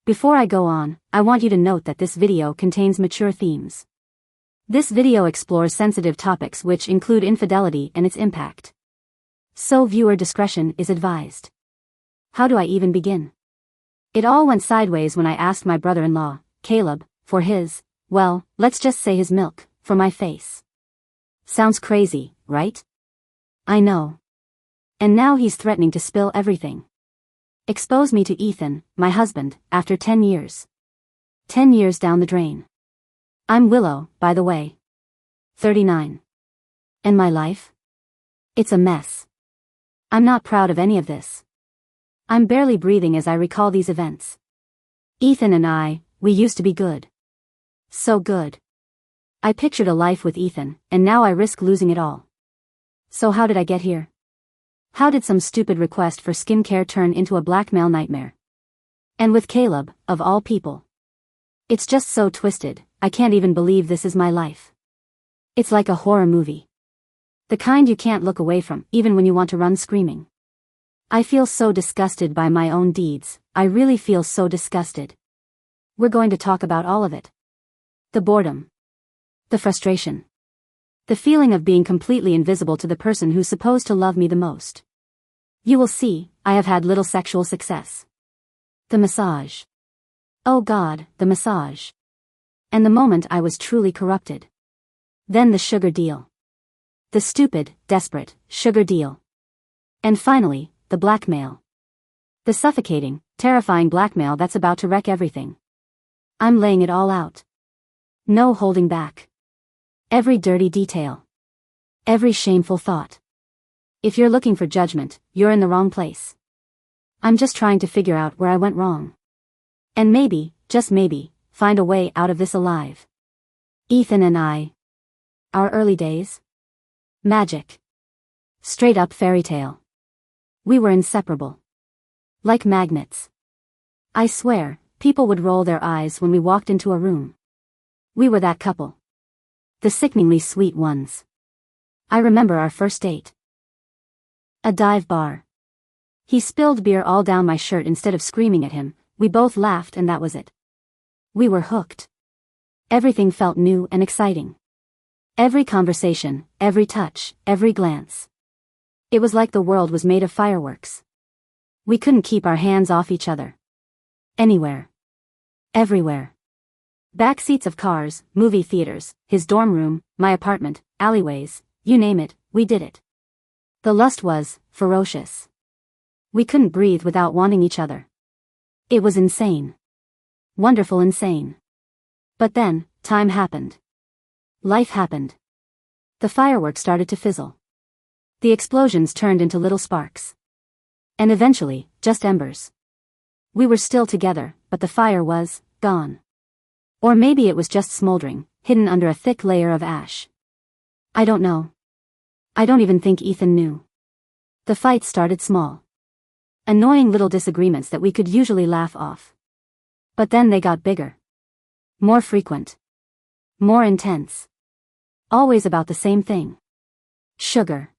Before I go on, I want you to note that this video contains mature themes. This video explores sensitive topics which include infidelity and its impact. So viewer discretion is advised. How do I even begin? It all went sideways when I asked my brother-in-law, Caleb, for his, well, let's just say his milk, for my face. Sounds crazy, right? I know. And now he's threatening to spill everything. Expose me to Ethan, my husband, after 10 years. 10 years down the drain. I'm Willow, by the way. 39. And my life? It's a mess. I'm not proud of any of this. I'm barely breathing as I recall these events. Ethan and I, we used to be good. So good. I pictured a life with Ethan, and now I risk losing it all. So how did I get here? How did some stupid request for skincare turn into a blackmail nightmare? And with Caleb, of all people. It's just so twisted, I can't even believe this is my life. It's like a horror movie. The kind you can't look away from, even when you want to run screaming. I feel so disgusted by my own deeds, I really feel so disgusted. We're going to talk about all of it. The boredom. The frustration. The feeling of being completely invisible to the person who's supposed to love me the most. You will see, I have had little sexual success. The massage. Oh God, the massage. And the moment I was truly corrupted. Then the sugar deal. The stupid, desperate, sugar deal. And finally, the blackmail. The suffocating, terrifying blackmail that's about to wreck everything. I'm laying it all out. No holding back. Every dirty detail. Every shameful thought. If you're looking for judgment, you're in the wrong place. I'm just trying to figure out where I went wrong. And maybe, just maybe, find a way out of this alive. Ethan and I. Our early days? Magic. Straight up fairy tale. We were inseparable. Like magnets. I swear, people would roll their eyes when we walked into a room. We were that couple. The sickeningly sweet ones. I remember our first date. A dive bar. He spilled beer all down my shirt instead of screaming at him. We both laughed and that was it. We were hooked. Everything felt new and exciting. Every conversation, every touch, every glance. It was like the world was made of fireworks. We couldn't keep our hands off each other. Anywhere. Everywhere. Backseats of cars, movie theaters, his dorm room, my apartment, alleyways, you name it, we did it. The lust was ferocious. We couldn't breathe without wanting each other. It was insane. Wonderful insane. But then, time happened. Life happened. The fireworks started to fizzle. The explosions turned into little sparks. And eventually, just embers. We were still together, but the fire was gone. Or maybe it was just smoldering, hidden under a thick layer of ash. I don't know. I don't even think Ethan knew. The fight started small. Annoying little disagreements that we could usually laugh off. But then they got bigger. More frequent. More intense. Always about the same thing. Sugar.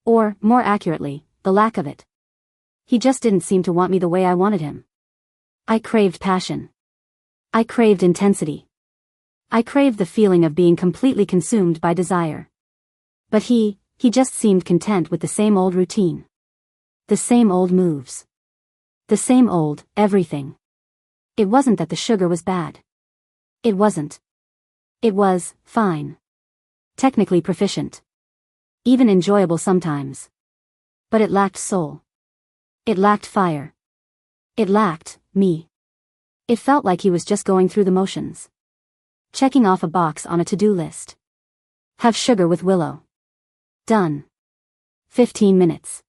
Or, more accurately, the lack of it. He just didn't seem to want me the way I wanted him. I craved passion. I craved intensity. I craved the feeling of being completely consumed by desire. But he just seemed content with the same old routine. The same old moves. The same old, everything. It wasn't that the sugar was bad. It wasn't. It was, fine. Technically proficient. Even enjoyable sometimes. But it lacked soul. It lacked fire. It lacked me. It felt like he was just going through the motions. Checking off a box on a to-do list. Have sugar with Willow. Done. 15 minutes.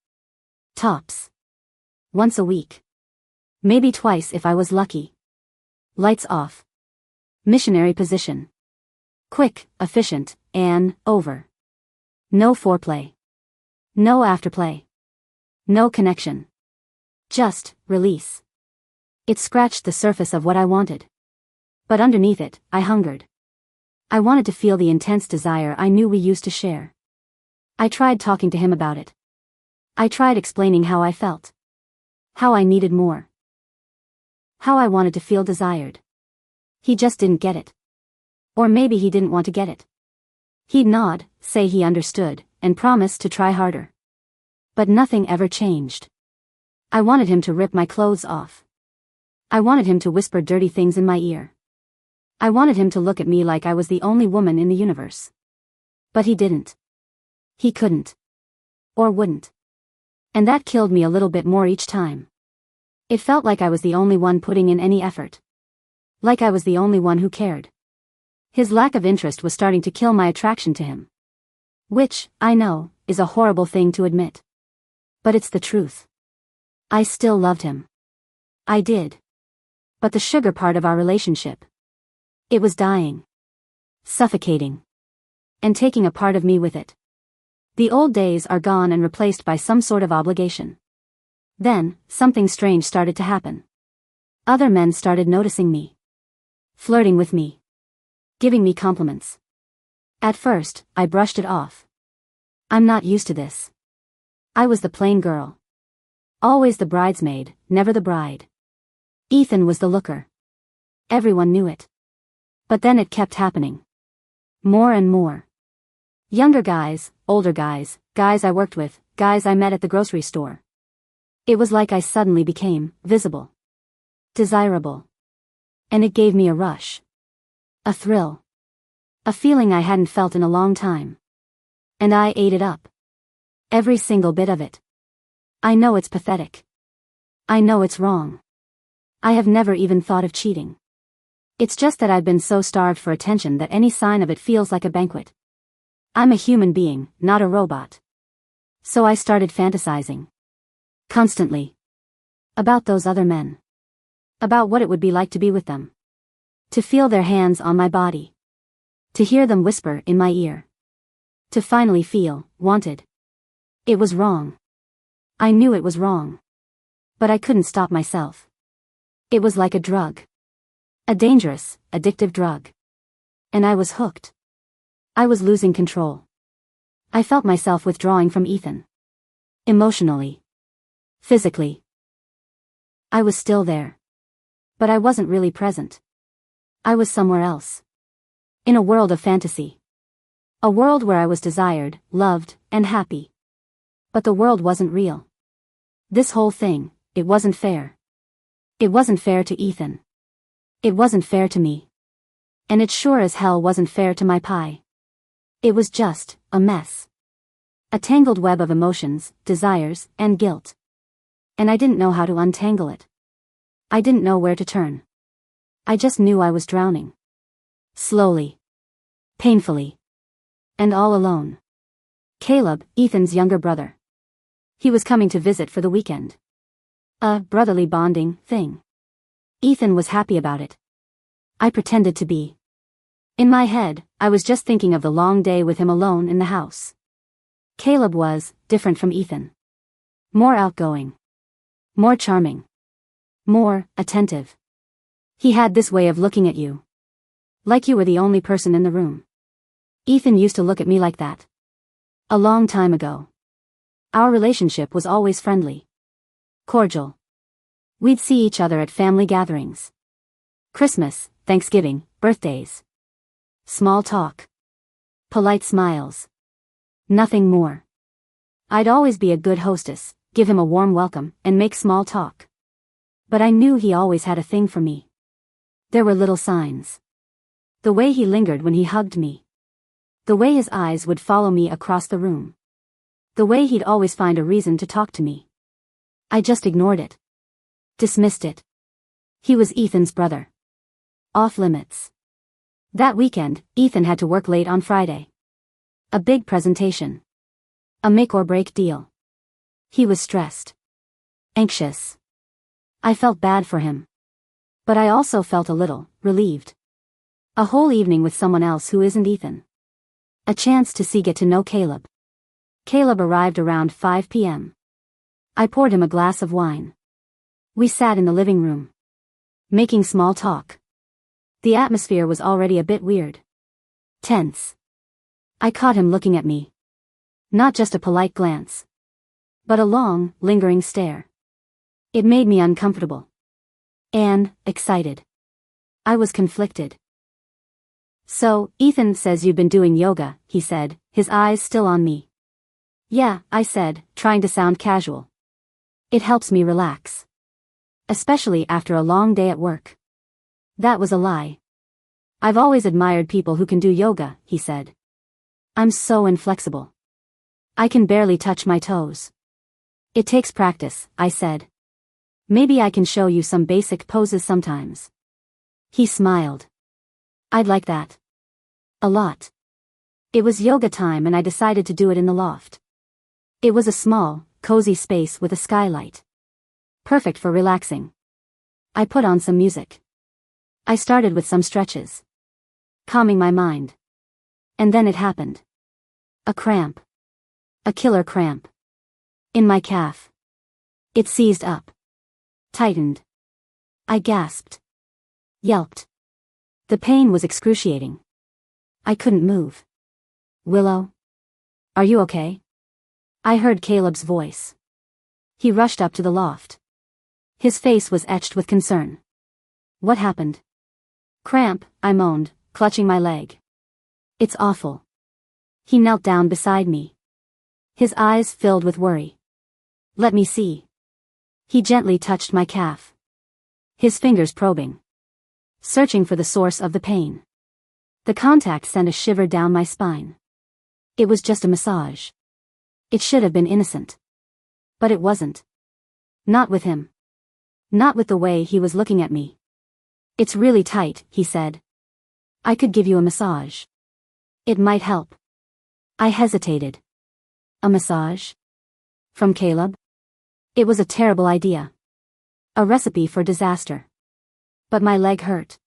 Tops. Once a week. Maybe twice if I was lucky. Lights off. Missionary position. Quick, efficient, and over. No foreplay. No afterplay. No connection. Just release. It scratched the surface of what I wanted. But underneath it, I hungered. I wanted to feel the intense desire I knew we used to share. I tried talking to him about it. I tried explaining how I felt. How I needed more. How I wanted to feel desired. He just didn't get it. Or maybe he didn't want to get it. He'd nod, say he understood, and promise to try harder. But nothing ever changed. I wanted him to rip my clothes off. I wanted him to whisper dirty things in my ear. I wanted him to look at me like I was the only woman in the universe. But he didn't. He couldn't. Or wouldn't. And that killed me a little bit more each time. It felt like I was the only one putting in any effort. Like I was the only one who cared. His lack of interest was starting to kill my attraction to him. Which, I know, is a horrible thing to admit. But it's the truth. I still loved him. I did. But the sugar part of our relationship. It was dying. Suffocating. And taking a part of me with it. The old days are gone and replaced by some sort of obligation. Then, something strange started to happen. Other men started noticing me. Flirting with me. Giving me compliments. At first, I brushed it off. I'm not used to this. I was the plain girl. Always the bridesmaid, never the bride. Ethan was the looker. Everyone knew it. But then it kept happening. More and more. Younger guys, older guys, guys I worked with, guys I met at the grocery store. It was like I suddenly became visible. Desirable. And it gave me a rush. A thrill. A feeling I hadn't felt in a long time. And I ate it up. Every single bit of it. I know it's pathetic. I know it's wrong. I have never even thought of cheating. It's just that I've been so starved for attention that any sign of it feels like a banquet. I'm a human being, not a robot. So I started fantasizing. Constantly. About those other men. About what it would be like to be with them. To feel their hands on my body. To hear them whisper in my ear. To finally feel wanted. It was wrong. I knew it was wrong. But I couldn't stop myself. It was like a drug. A dangerous, addictive drug. And I was hooked. I was losing control. I felt myself withdrawing from Ethan. Emotionally. Physically. I was still there. But I wasn't really present. I was somewhere else. In a world of fantasy. A world where I was desired, loved, and happy. But the world wasn't real. This whole thing, it wasn't fair. It wasn't fair to Ethan. It wasn't fair to me. And it sure as hell wasn't fair to my pie. It was just a mess. A tangled web of emotions, desires, and guilt. And I didn't know how to untangle it. I didn't know where to turn. I just knew I was drowning. Slowly. Painfully. And all alone. Caleb, Ethan's younger brother. He was coming to visit for the weekend. A brotherly bonding thing. Ethan was happy about it. I pretended to be. In my head, I was just thinking of the long day with him alone in the house. Caleb was different from Ethan. More outgoing. More charming. More attentive. He had this way of looking at you. Like you were the only person in the room. Ethan used to look at me like that. A long time ago. Our relationship was always friendly. Cordial. We'd see each other at family gatherings. Christmas, Thanksgiving, birthdays. Small talk. Polite smiles. Nothing more. I'd always be a good hostess, give him a warm welcome, and make small talk. But I knew he always had a thing for me. There were little signs. The way he lingered when he hugged me. The way his eyes would follow me across the room. The way he'd always find a reason to talk to me. I just ignored it. Dismissed it. He was Ethan's brother. Off limits. That weekend, Ethan had to work late on Friday. A big presentation. A make or break deal. He was stressed. Anxious. I felt bad for him. But I also felt a little relieved. A whole evening with someone else who isn't Ethan. A chance to get to know Caleb. Caleb arrived around 5 p.m. I poured him a glass of wine. We sat in the living room. Making small talk. The atmosphere was already a bit weird. Tense. I caught him looking at me. Not just a polite glance. But a long, lingering stare. It made me uncomfortable. and excited. I was conflicted. So, Ethan says you've been doing yoga, he said, his eyes still on me. Yeah, I said, trying to sound casual. It helps me relax. Especially after a long day at work. That was a lie. I've always admired people who can do yoga, he said. I'm so inflexible. I can barely touch my toes. It takes practice, I said. Maybe I can show you some basic poses sometimes. He smiled. I'd like that. A lot. It was yoga time and I decided to do it in the loft. It was a small, cozy space with a skylight. Perfect for relaxing. I put on some music. I started with some stretches. Calming my mind. And then it happened. A cramp. A killer cramp. In my calf. It seized up. Tightened. I gasped. Yelped. The pain was excruciating. I couldn't move. Willow? Are you okay? I heard Caleb's voice. He rushed up to the loft. His face was etched with concern. What happened? Cramp, I moaned, clutching my leg. It's awful. He knelt down beside me. His eyes filled with worry. Let me see. He gently touched my calf. His fingers probing. Searching for the source of the pain. The contact sent a shiver down my spine. It was just a massage. It should have been innocent. But it wasn't. Not with him. Not with the way he was looking at me. It's really tight, he said. I could give you a massage. It might help. I hesitated. A massage? From Caleb? It was a terrible idea. A recipe for disaster. But my leg hurt.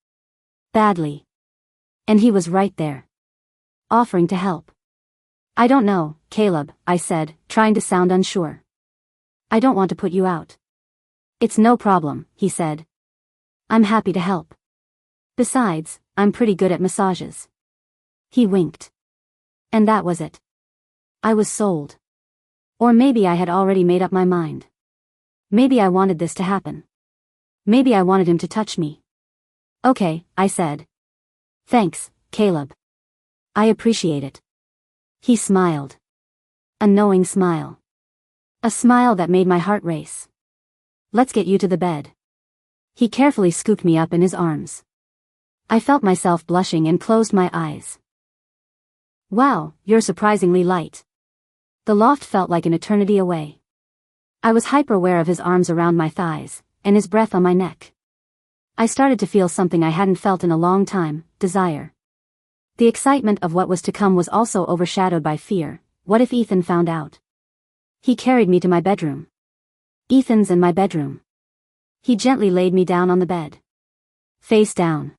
Badly. And he was right there. Offering to help. I don't know, Caleb, I said, trying to sound unsure. I don't want to put you out. It's no problem, he said. I'm happy to help. Besides, I'm pretty good at massages. He winked. And that was it. I was sold. Or maybe I had already made up my mind. Maybe I wanted this to happen. Maybe I wanted him to touch me. Okay, I said. Thanks, Caleb. I appreciate it. He smiled. A knowing smile. A smile that made my heart race. Let's get you to the bed. He carefully scooped me up in his arms. I felt myself blushing and closed my eyes. Wow, you're surprisingly light. The loft felt like an eternity away. I was hyper-aware of his arms around my thighs, and his breath on my neck. I started to feel something I hadn't felt in a long time, desire. The excitement of what was to come was also overshadowed by fear. What if Ethan found out? He carried me to my bedroom. Ethan's in my bedroom. He gently laid me down on the bed. Face down.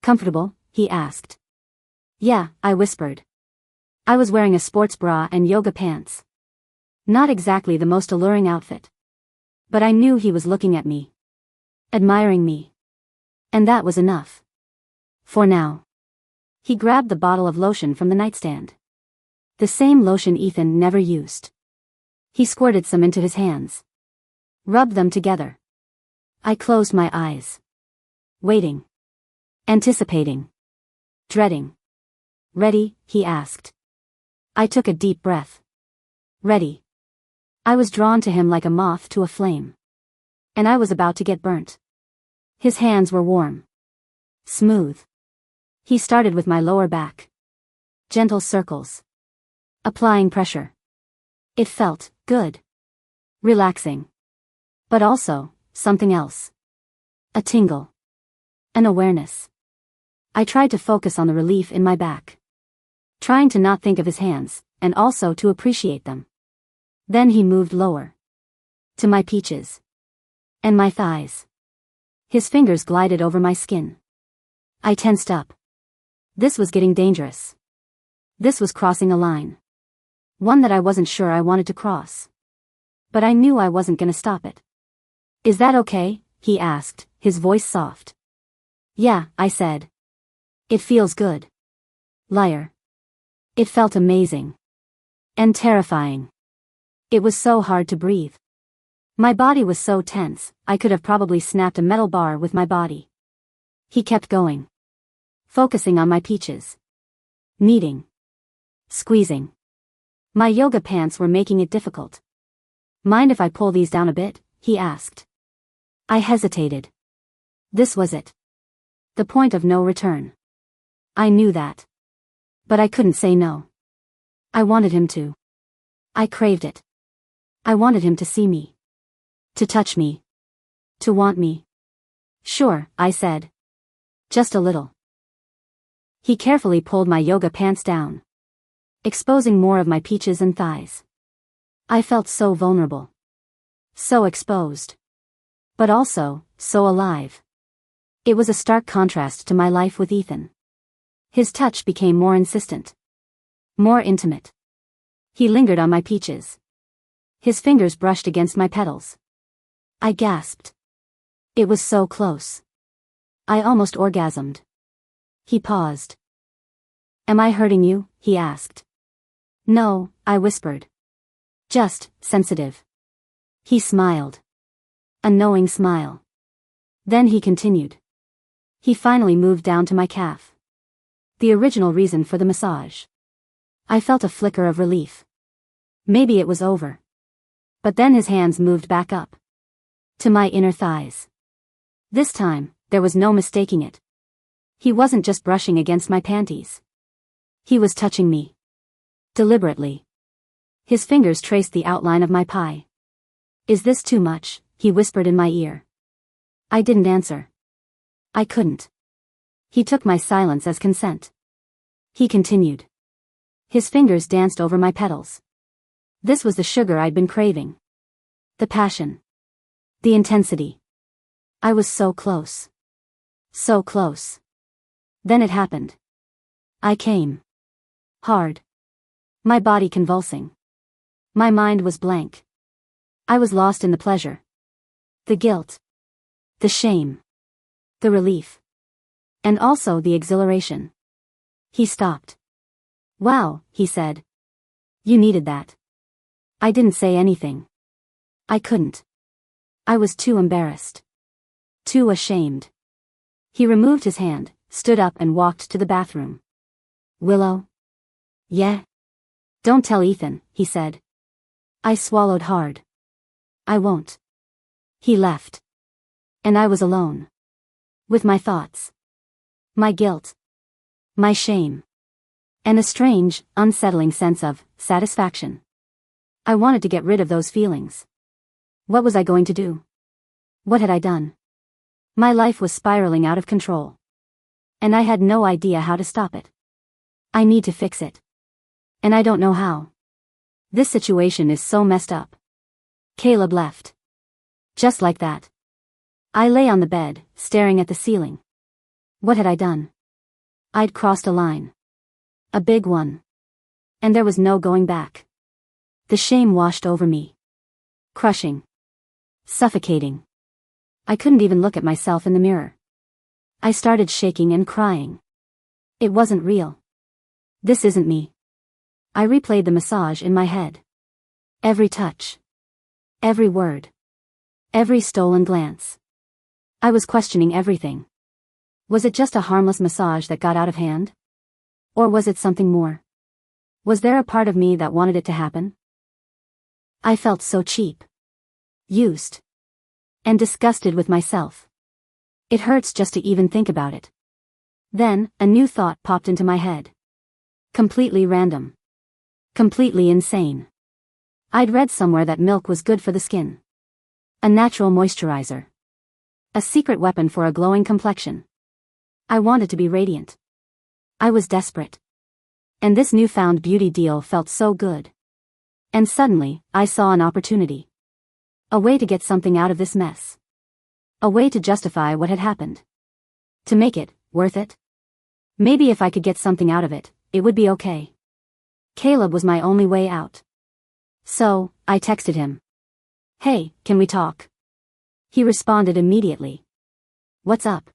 Comfortable? He asked. Yeah, I whispered. I was wearing a sports bra and yoga pants. Not exactly the most alluring outfit. But I knew he was looking at me. Admiring me. And that was enough. For now. He grabbed the bottle of lotion from the nightstand. The same lotion Ethan never used. He squirted some into his hands. Rubbed them together. I closed my eyes. Waiting. Anticipating. Dreading. Ready? He asked. I took a deep breath. Ready. I was drawn to him like a moth to a flame. And I was about to get burnt. His hands were warm. Smooth. He started with my lower back. Gentle circles. Applying pressure. It felt good. Relaxing. But also, something else. A tingle. An awareness. I tried to focus on the relief in my back. Trying to not think of his hands, and also to appreciate them. Then he moved lower. To my peaches. And my thighs. His fingers glided over my skin. I tensed up. This was getting dangerous. This was crossing a line. One that I wasn't sure I wanted to cross. But I knew I wasn't gonna stop it. Is that okay? He asked, his voice soft. Yeah, I said. It feels good. Liar. It felt amazing. And terrifying. It was so hard to breathe. My body was so tense, I could have probably snapped a metal bar with my body. He kept going. Focusing on my peaches. Kneading. Squeezing. My yoga pants were making it difficult. Mind if I pull these down a bit? He asked. I hesitated. This was it. The point of no return. I knew that. But I couldn't say no. I wanted him to. I craved it. I wanted him to see me. To touch me. To want me. Sure, I said. Just a little. He carefully pulled my yoga pants down, exposing more of my peaches and thighs. I felt so vulnerable. So exposed. But also, so alive. It was a stark contrast to my life with Ethan. His touch became more insistent. More intimate. He lingered on my peaches. His fingers brushed against my petals. I gasped. It was so close. I almost orgasmed. He paused. Am I hurting you? He asked. No, I whispered. Just, sensitive. He smiled. A knowing smile. Then he continued. He finally moved down to my calf. The original reason for the massage. I felt a flicker of relief. Maybe it was over. But then his hands moved back up. To my inner thighs. This time, there was no mistaking it. He wasn't just brushing against my panties. He was touching me. Deliberately. His fingers traced the outline of my pie. Is this too much? He whispered in my ear. I didn't answer. I couldn't. He took my silence as consent. He continued. His fingers danced over my petals. This was the sugar I'd been craving. The passion. The intensity. I was so close. So close. Then it happened. I came. Hard. My body convulsing. My mind was blank. I was lost in the pleasure. The guilt. The shame. The relief. And also the exhilaration. He stopped. Wow, he said. You needed that. I didn't say anything. I couldn't. I was too embarrassed. Too ashamed. He removed his hand, stood up and walked to the bathroom. Willow? Yeah? Don't tell Ethan, he said. I swallowed hard. I won't. He left. And I was alone. With my thoughts. My guilt. My shame. And a strange, unsettling sense of satisfaction. I wanted to get rid of those feelings. What was I going to do? What had I done? My life was spiraling out of control. And I had no idea how to stop it. I need to fix it. And I don't know how. This situation is so messed up. Caleb left. Just like that. I lay on the bed, staring at the ceiling. What had I done? I'd crossed a line. A big one. And there was no going back. The shame washed over me. Crushing. Suffocating. I couldn't even look at myself in the mirror. I started shaking and crying. It wasn't real. This isn't me. I replayed the massage in my head. Every touch. Every word. Every stolen glance. I was questioning everything. Was it just a harmless massage that got out of hand? Or was it something more? Was there a part of me that wanted it to happen? I felt so cheap. Used. And disgusted with myself. It hurts just to even think about it. Then, a new thought popped into my head. Completely random. Completely insane. I'd read somewhere that milk was good for the skin. A natural moisturizer. A secret weapon for a glowing complexion. I wanted to be radiant. I was desperate. And this newfound beauty deal felt so good. And suddenly, I saw an opportunity. A way to get something out of this mess. A way to justify what had happened. To make it worth it. Maybe if I could get something out of it, it would be okay. Caleb was my only way out. So, I texted him. Hey, can we talk? He responded immediately. What's up?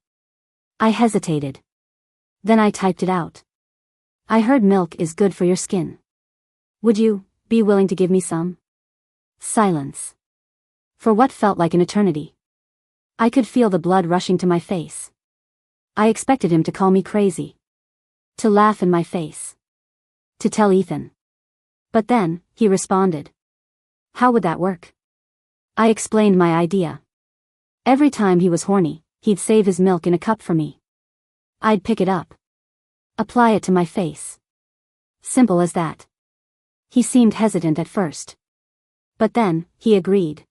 I hesitated. Then I typed it out. I heard milk is good for your skin. Would you be willing to give me some? Silence. For what felt like an eternity. I could feel the blood rushing to my face. I expected him to call me crazy. To laugh in my face. To tell Ethan. But then, he responded. How would that work? I explained my idea. Every time he was horny, he'd save his milk in a cup for me. I'd pick it up. Apply it to my face. Simple as that. He seemed hesitant at first. But then, he agreed.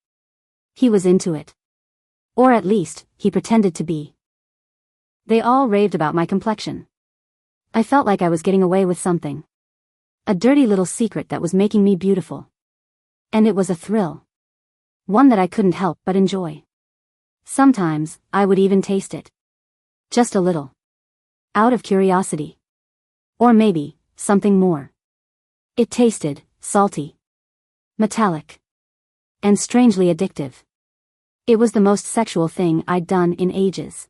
He was into it. Or at least, he pretended to be. They all raved about my complexion. I felt like I was getting away with something. A dirty little secret that was making me beautiful. And it was a thrill. One that I couldn't help but enjoy. Sometimes, I would even taste it. Just a little. Out of curiosity. Or maybe, something more. It tasted salty. Metallic. And strangely addictive. It was the most sexual thing I'd done in ages.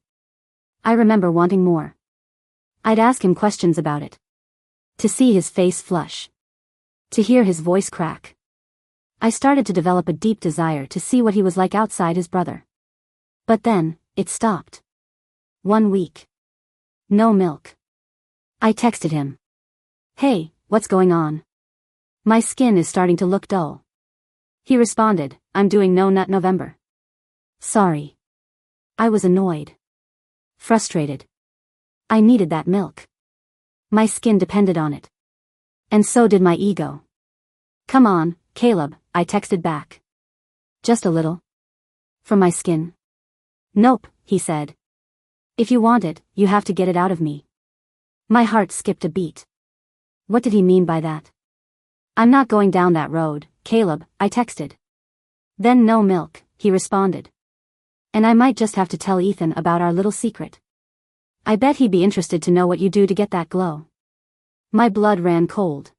I remember wanting more. I'd ask him questions about it. To see his face flush. To hear his voice crack. I started to develop a deep desire to see what he was like outside his brother. But then, it stopped. 1 week. No milk. I texted him. Hey, what's going on? My skin is starting to look dull. He responded, I'm doing no nut November. Sorry. I was annoyed. Frustrated. I needed that milk. My skin depended on it. And so did my ego. Come on, Caleb, I texted back. Just a little. From my skin? Nope, he said. If you want it, you have to get it out of me. My heart skipped a beat. What did he mean by that? I'm not going down that road, Caleb, I texted. Then no milk, he responded. And I might just have to tell Ethan about our little secret. I bet he'd be interested to know what you do to get that glow. My blood ran cold.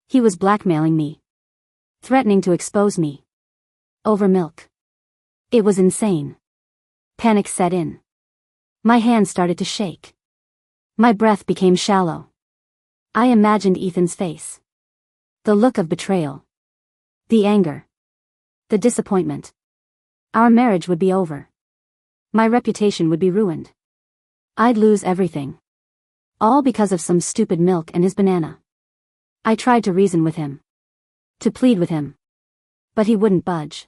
He was blackmailing me. Threatening to expose me. Over milk. It was insane. Panic set in. My hands started to shake. My breath became shallow. I imagined Ethan's face. The look of betrayal. The anger. The disappointment. Our marriage would be over. My reputation would be ruined. I'd lose everything. All because of some stupid milk and his banana. I tried to reason with him. To plead with him. But he wouldn't budge.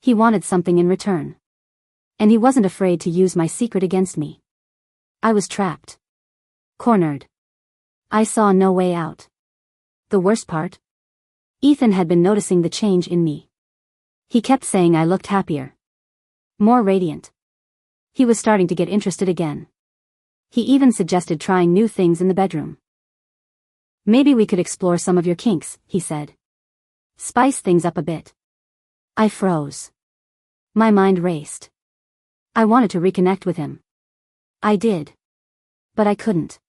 He wanted something in return. And he wasn't afraid to use my secret against me. I was trapped. Cornered. I saw no way out. The worst part? Ethan had been noticing the change in me. He kept saying I looked happier. More radiant. He was starting to get interested again. He even suggested trying new things in the bedroom. Maybe we could explore some of your kinks, he said. Spice things up a bit. I froze. My mind raced. I wanted to reconnect with him. I did. But I couldn't.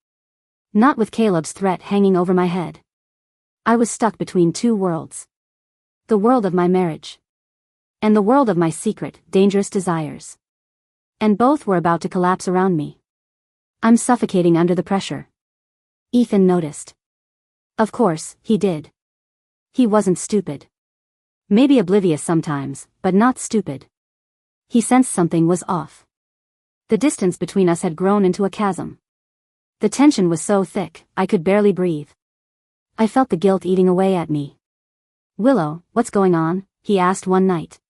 Not with Caleb's threat hanging over my head. I was stuck between two worlds. The world of my marriage. And the world of my secret, dangerous desires. And both were about to collapse around me. I'm suffocating under the pressure. Ethan noticed. Of course, he did. He wasn't stupid. Maybe oblivious sometimes, but not stupid. He sensed something was off. The distance between us had grown into a chasm. The tension was so thick, I could barely breathe. I felt the guilt eating away at me. Willow, what's going on? He asked one night.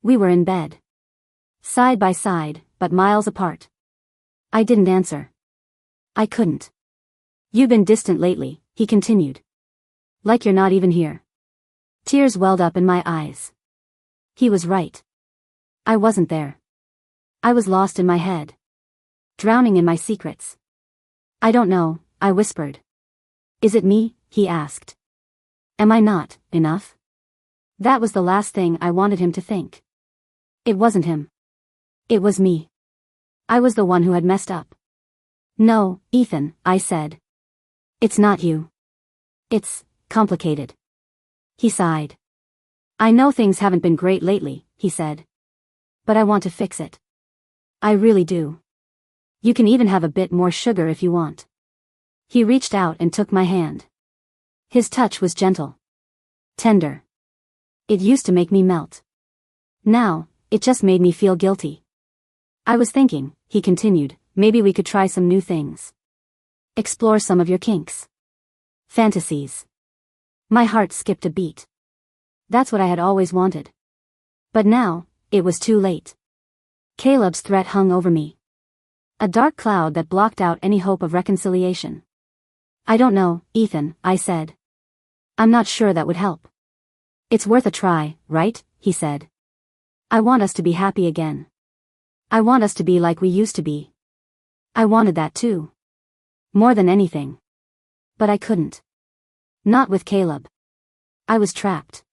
We were in bed. Side by side, but miles apart. I didn't answer. I couldn't. You've been distant lately, he continued. Like you're not even here. Tears welled up in my eyes. He was right. I wasn't there. I was lost in my head. Drowning in my secrets. I don't know, I whispered. Is it me? He asked. Am I not enough? That was the last thing I wanted him to think. It wasn't him. It was me. I was the one who had messed up. No, Ethan, I said. It's not you. It's complicated. He sighed. I know things haven't been great lately, he said. But I want to fix it. I really do. You can even have a bit more sugar if you want. He reached out and took my hand. His touch was gentle. Tender. It used to make me melt. Now, it just made me feel guilty. I was thinking, he continued, maybe we could try some new things. Explore some of your kinks. Fantasies. My heart skipped a beat. That's what I had always wanted. But now, it was too late. Caleb's threat hung over me. A dark cloud that blocked out any hope of reconciliation. I don't know, Ethan, I said. I'm not sure that would help. It's worth a try, right? He said. I want us to be happy again. I want us to be like we used to be. I wanted that too. More than anything. But I couldn't. Not with Caleb. I was trapped.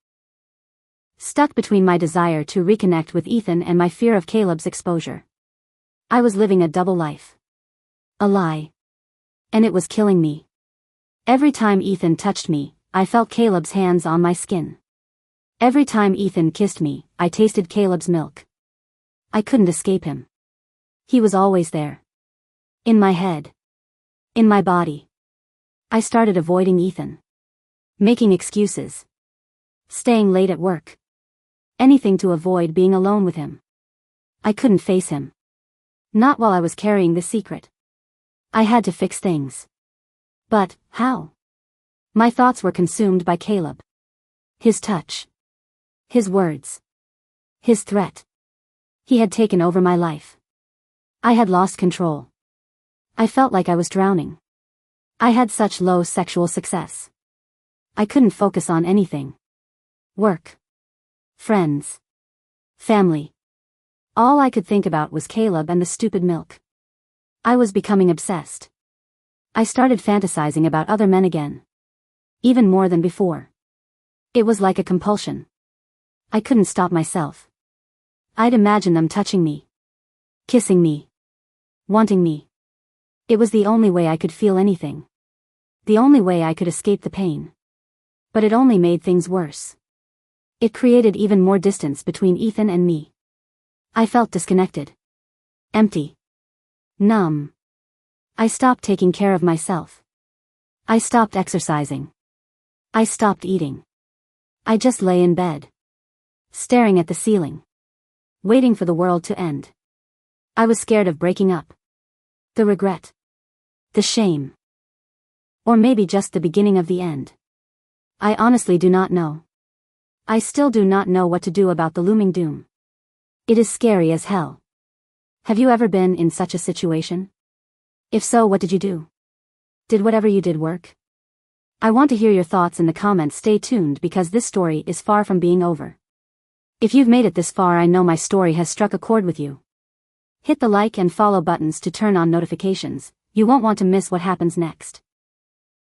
Stuck between my desire to reconnect with Ethan and my fear of Caleb's exposure. I was living a double life. A lie. And it was killing me. Every time Ethan touched me, I felt Caleb's hands on my skin. Every time Ethan kissed me, I tasted Caleb's milk. I couldn't escape him. He was always there. In my head. In my body. I started avoiding Ethan. Making excuses. Staying late at work. Anything to avoid being alone with him. I couldn't face him. Not while I was carrying the secret. I had to fix things. But, how? My thoughts were consumed by Caleb. His touch. His words. His threat. He had taken over my life. I had lost control. I felt like I was drowning. I had such low sexual success. I couldn't focus on anything. Work. Friends. Family. All I could think about was Caleb and the stupid milk. I was becoming obsessed. I started fantasizing about other men again. Even more than before. It was like a compulsion. I couldn't stop myself. I'd imagine them touching me. Kissing me. Wanting me. It was the only way I could feel anything. The only way I could escape the pain. But it only made things worse. It created even more distance between Ethan and me. I felt disconnected. Empty. Numb. I stopped taking care of myself. I stopped exercising. I stopped eating. I just lay in bed. Staring at the ceiling. Waiting for the world to end. I was scared of breaking up. The regret. The shame. Or maybe just the beginning of the end. I honestly do not know. I still do not know what to do about the looming doom. It is scary as hell. Have you ever been in such a situation? If so, what did you do? Did whatever you did work? I want to hear your thoughts in the comments. Stay tuned because this story is far from being over. If you've made it this far, I know my story has struck a chord with you. Hit the like and follow buttons to turn on notifications. You won't want to miss what happens next.